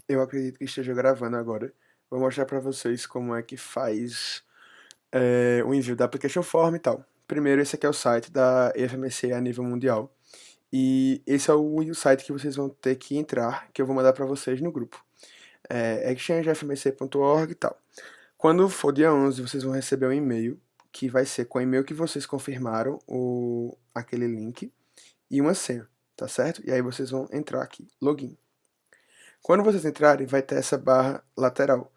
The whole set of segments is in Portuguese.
Eu acredito que esteja gravando agora. Vou mostrar para vocês como é que faz o envio da application form e tal. Primeiro, esse aqui é o site da FMC a nível mundial. E esse é o site que vocês vão ter que entrar, que eu vou mandar para vocês no grupo. É exchangefmc.org e tal. Quando for dia 11, vocês vão receber um e-mail, que vai ser com o e-mail que vocês confirmaram aquele link e uma senha, tá certo? E aí vocês vão entrar aqui, login. Quando vocês entrarem, vai ter essa barra lateral.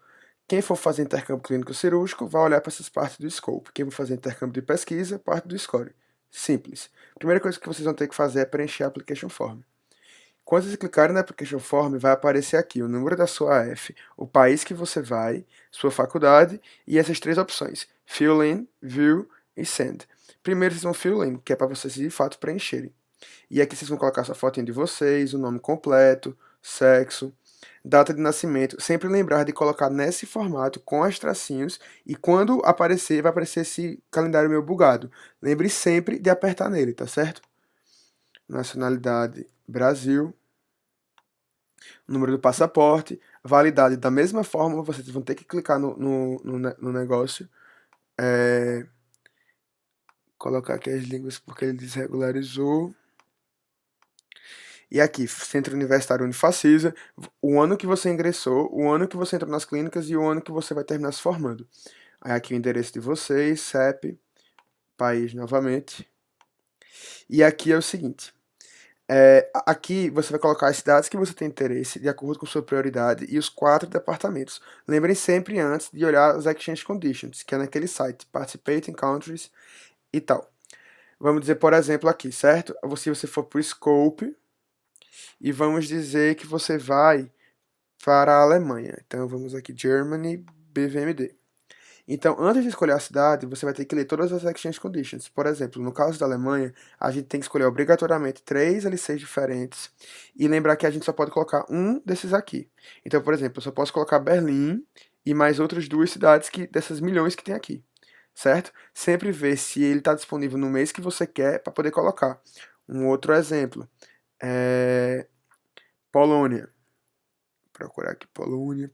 Quem for fazer intercâmbio clínico cirúrgico vai olhar para essas partes do scope. Quem for fazer intercâmbio de pesquisa, parte do score. Simples. A primeira coisa que vocês vão ter que fazer é preencher a application form. Quando vocês clicarem na application form, vai aparecer aqui o número da sua AF, o país que você vai, sua faculdade e essas três opções: Fill in, View e Send. Primeiro vocês vão Fill in, que é para vocês de fato preencherem. E aqui vocês vão colocar sua fotinha de vocês, o nome completo, sexo, data de nascimento. Sempre lembrar de colocar nesse formato com as tracinhos e quando aparecer, vai aparecer esse calendário meio bugado. Lembre sempre de apertar nele, tá certo? Nacionalidade Brasil, número do passaporte, validade da mesma forma, vocês vão ter que clicar no negócio. Colocar aqui as línguas porque ele desregularizou. E aqui, Centro Universitário Unifacisa, o ano que você ingressou, o ano que você entrou nas clínicas e o ano que você vai terminar se formando. Aí aqui o endereço de vocês, CEP, país novamente. E aqui é o seguinte, aqui você vai colocar as cidades que você tem interesse, de acordo com sua prioridade, e os 4 departamentos. Lembrem sempre antes de olhar os Exchange Conditions, que é naquele site, Participating Countries e tal. Vamos dizer, por exemplo, aqui, certo? Se você for para o Scope, e vamos dizer que você vai para a Alemanha. Então vamos aqui, Germany, BVMD. Então, antes de escolher a cidade, você vai ter que ler todas as Exchange Conditions. Por exemplo, no caso da Alemanha, a gente tem que escolher obrigatoriamente 3 LCs diferentes e lembrar que a gente só pode colocar um desses aqui. Então, por exemplo, eu só posso colocar Berlim e mais outras 2 cidades dessas milhões que tem aqui, certo? Sempre ver se ele está disponível no mês que você quer para poder colocar. Um outro exemplo é Polônia. Procurar aqui Polônia.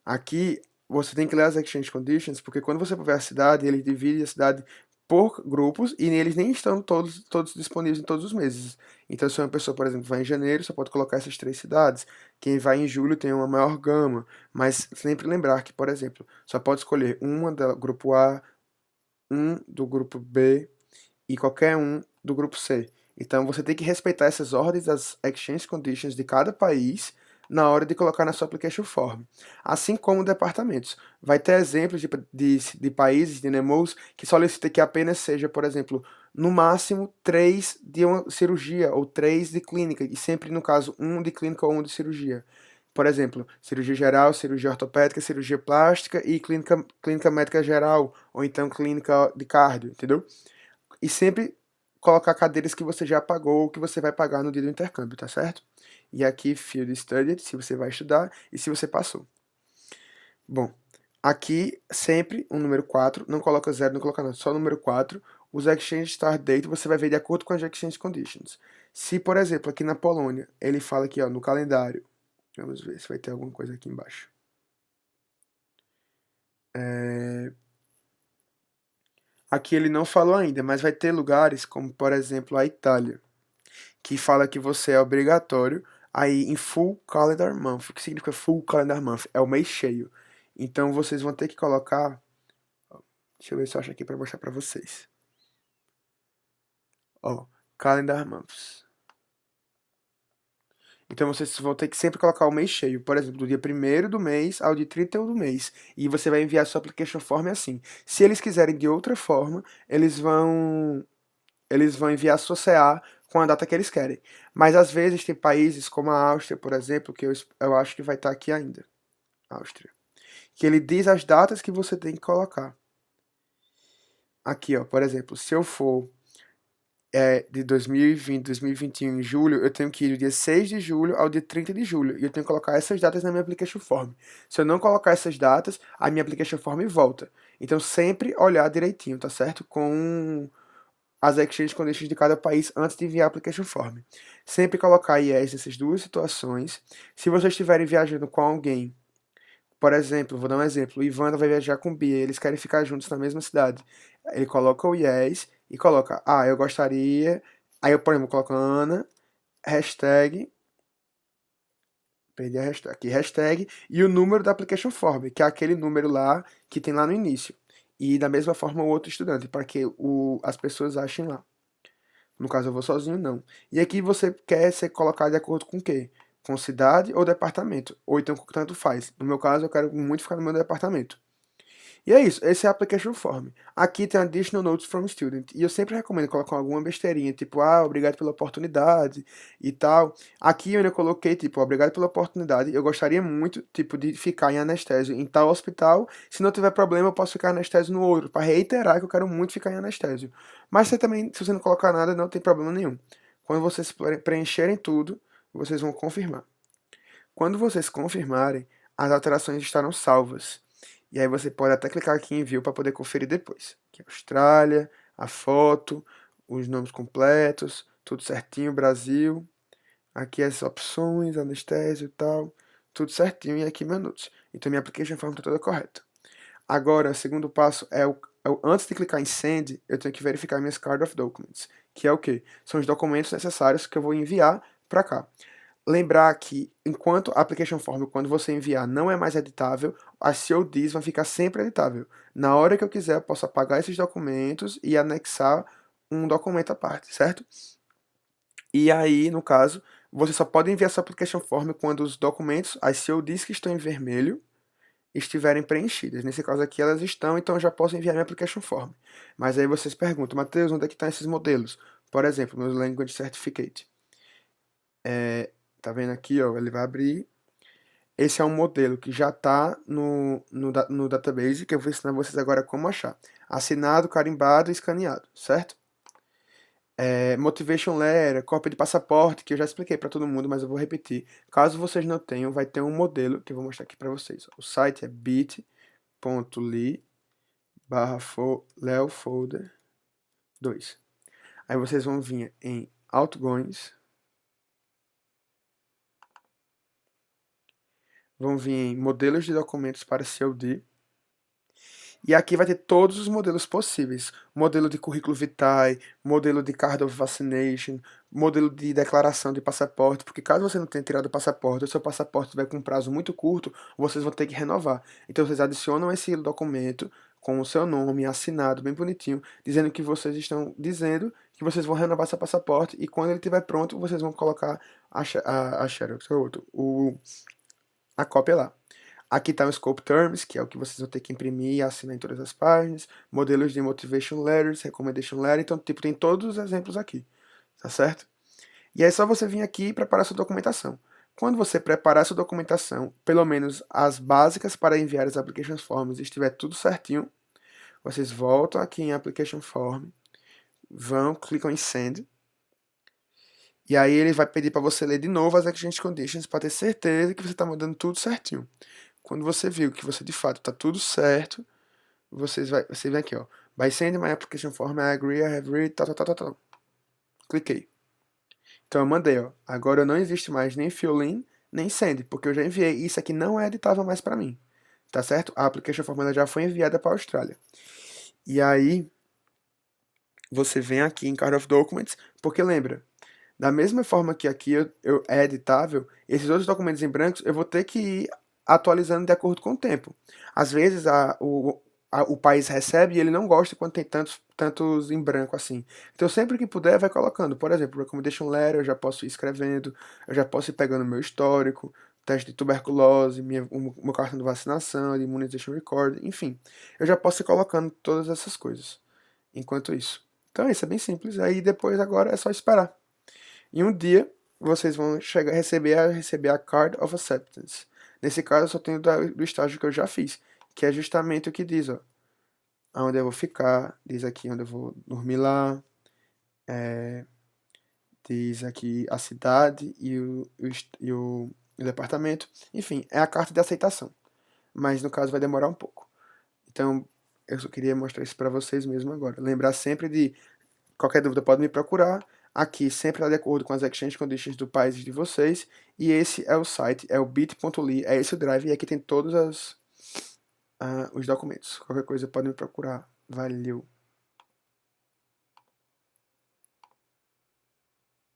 Aqui você tem que ler as exchange conditions, porque quando você for ver a cidade, ele divide a cidade por grupos e eles nem estão todos disponíveis em todos os meses. Então, se uma pessoa, por exemplo, vai em janeiro, só pode colocar essas 3 cidades. Quem vai em julho tem uma maior gama, mas sempre lembrar que, por exemplo, só pode escolher uma do grupo A, um do grupo B e qualquer um do grupo C. Então você tem que respeitar essas ordens das exchange conditions de cada país na hora de colocar na sua application form. Assim como departamentos. Vai ter exemplos de países, de NEMOs, que solicita que apenas seja, por exemplo, no máximo 3 de uma cirurgia ou 3 de clínica, e sempre, no caso, um de clínica ou um de cirurgia. Por exemplo, cirurgia geral, cirurgia ortopédica, cirurgia plástica e clínica médica geral, ou então clínica de cardio, entendeu? E sempre colocar cadeiras que você já pagou ou que você vai pagar no dia do intercâmbio, tá certo? E aqui, Field Studied, se você vai estudar e se você passou. Bom, aqui sempre um número 4, não coloca 0, não coloca nada, só o número 4. Os Exchange Start Date você vai ver de acordo com as Exchange Conditions. Se, por exemplo, aqui na Polônia, ele fala aqui ó, no calendário, vamos ver se vai ter alguma coisa aqui embaixo. Aqui ele não falou ainda, mas vai ter lugares como, por exemplo, a Itália, que fala que você é obrigatório aí em full calendar month. O que significa full calendar month? É o mês cheio. Então vocês vão ter que colocar. Deixa eu ver se eu acho aqui para mostrar para vocês. Ó, calendar months. Então vocês vão ter que sempre colocar o mês cheio, por exemplo, do dia 1º do mês ao dia 31 do mês. E você vai enviar sua application form assim. Se eles quiserem de outra forma, eles vão enviar sua CA com a data que eles querem. Mas às vezes tem países como a Áustria, por exemplo, que eu acho que vai estar aqui ainda. Áustria. Que ele diz as datas que você tem que colocar. Aqui, ó, por exemplo, se eu for de 2020, 2021 em julho, eu tenho que ir do dia 6 de julho ao dia 30 de julho. E eu tenho que colocar essas datas na minha application form. Se eu não colocar essas datas, a minha application form volta. Então sempre olhar direitinho, tá certo? Com as exchange conditions de cada país antes de enviar a application form. Sempre colocar yes nessas duas situações. Se vocês estiverem viajando com alguém, por exemplo, vou dar um exemplo, o Ivan vai viajar com o Bia, eles querem ficar juntos na mesma cidade. Ele coloca o yes e coloca, eu gostaria, aí eu, por exemplo, coloco Ana, hashtag, perdi a hashtag, aqui, hashtag, e o número da application form, que é aquele número lá que tem lá no início. E da mesma forma o outro estudante, para que as pessoas achem lá. No caso, eu vou sozinho, não. E aqui você quer ser colocado de acordo com o quê? Com cidade ou departamento. Ou então, tanto faz. No meu caso, eu quero muito ficar no meu departamento. E é isso, esse é a application form. Aqui tem additional notes from student. E eu sempre recomendo colocar alguma besteirinha, tipo, obrigado pela oportunidade e tal. Aqui eu ainda coloquei, tipo, obrigado pela oportunidade. Eu gostaria muito, tipo, de ficar em anestésio em tal hospital. Se não tiver problema, eu posso ficar em anestésio no outro, para reiterar que eu quero muito ficar em anestésio. Mas você também, se você não colocar nada, não tem problema nenhum. Quando vocês preencherem tudo, vocês vão confirmar. Quando vocês confirmarem, as alterações estarão salvas. E aí você pode até clicar aqui em View para poder conferir depois. Aqui é Austrália, a foto, os nomes completos, tudo certinho, Brasil. Aqui as opções, anestésio e tal, tudo certinho e aqui minutos. Então minha application form está toda correta. Agora, o segundo passo antes de clicar em Send, eu tenho que verificar minhas Card of Documents, que é o quê? São os documentos necessários que eu vou enviar para cá. Lembrar que, enquanto a application form, quando você enviar, não é mais editável, as CODs vão ficar sempre editável. Na hora que eu quiser, eu posso apagar esses documentos e anexar um documento à parte, certo? E aí, no caso, você só pode enviar essa application form quando os documentos, as CODs que estão em vermelho, estiverem preenchidas. Nesse caso aqui elas estão, então eu já posso enviar minha application form. Mas aí vocês perguntam, Matheus, onde é que estão esses modelos? Por exemplo, meu Language Certificate. Tá vendo aqui, ó, ele vai abrir. Esse é um modelo que já está no database, que eu vou ensinar vocês agora como achar. Assinado, carimbado e escaneado, certo? Motivation Letter, cópia de passaporte, que eu já expliquei para todo mundo, mas eu vou repetir. Caso vocês não tenham, vai ter um modelo que eu vou mostrar aqui para vocês. O site é bit.ly leofolder 2. Aí vocês vão vir em Outgoings, vão vir em Modelos de Documentos para COD, e aqui vai ter todos os modelos possíveis. Modelo de currículo vitae, modelo de card of vaccination, modelo de declaração de passaporte, porque caso você não tenha tirado o passaporte, o seu passaporte vai com um prazo muito curto, vocês vão ter que renovar. Então vocês adicionam esse documento com o seu nome assinado, bem bonitinho, dizendo que vocês estão dizendo que vocês vão renovar seu passaporte e quando ele estiver pronto, vocês vão colocar a xerox, a cópia lá. Aqui está o Scope Terms, que é o que vocês vão ter que imprimir e assinar em todas as páginas. Modelos de Motivation Letters, Recommendation Letter. Então, tipo, tem todos os exemplos aqui. Tá certo? E aí é só você vir aqui e preparar sua documentação. Quando você preparar sua documentação, pelo menos as básicas para enviar as application forms estiver tudo certinho, vocês voltam aqui em Application Form, clicam em Send, e aí ele vai pedir para você ler de novo as Exchange Conditions para ter certeza que você está mandando tudo certinho. Quando você viu que você de fato está tudo certo, você vem aqui, ó. By sending my application form, I agree, I have read, tal. Cliquei. Então eu mandei, ó. Agora não existe mais nem fill in, nem send, porque eu já enviei. Isso aqui não é editável mais para mim. Tá certo? A application form ela já foi enviada para a Austrália. E aí, você vem aqui em Card of Documents, porque lembra, da mesma forma que aqui é editável, esses outros documentos em brancos eu vou ter que ir atualizando de acordo com o tempo. Às vezes o país recebe e ele não gosta quando tem tantos em branco assim. Então sempre que puder vai colocando. Por exemplo, Recommendation Letter eu já posso ir escrevendo, eu já posso ir pegando meu histórico, teste de tuberculose, o meu cartão de vacinação, de immunization record, enfim. Eu já posso ir colocando todas essas coisas enquanto isso. Então isso é bem simples. Aí depois agora é só esperar. Em um dia, vocês vão receber a Card of Acceptance. Nesse caso, eu só tenho do estágio que eu já fiz, que é justamente o que diz, ó, onde eu vou ficar, diz aqui onde eu vou dormir lá, diz aqui a cidade e o departamento. Enfim, é a carta de aceitação. Mas no caso vai demorar um pouco. Então, eu só queria mostrar isso para vocês mesmo agora. Lembrar sempre de Qualquer dúvida pode me procurar. Aqui sempre está de acordo com as exchange conditions do país de vocês. E esse é o site, é o bit.ly, é esse o drive, e aqui tem todos os documentos. Qualquer coisa pode me procurar. Valeu!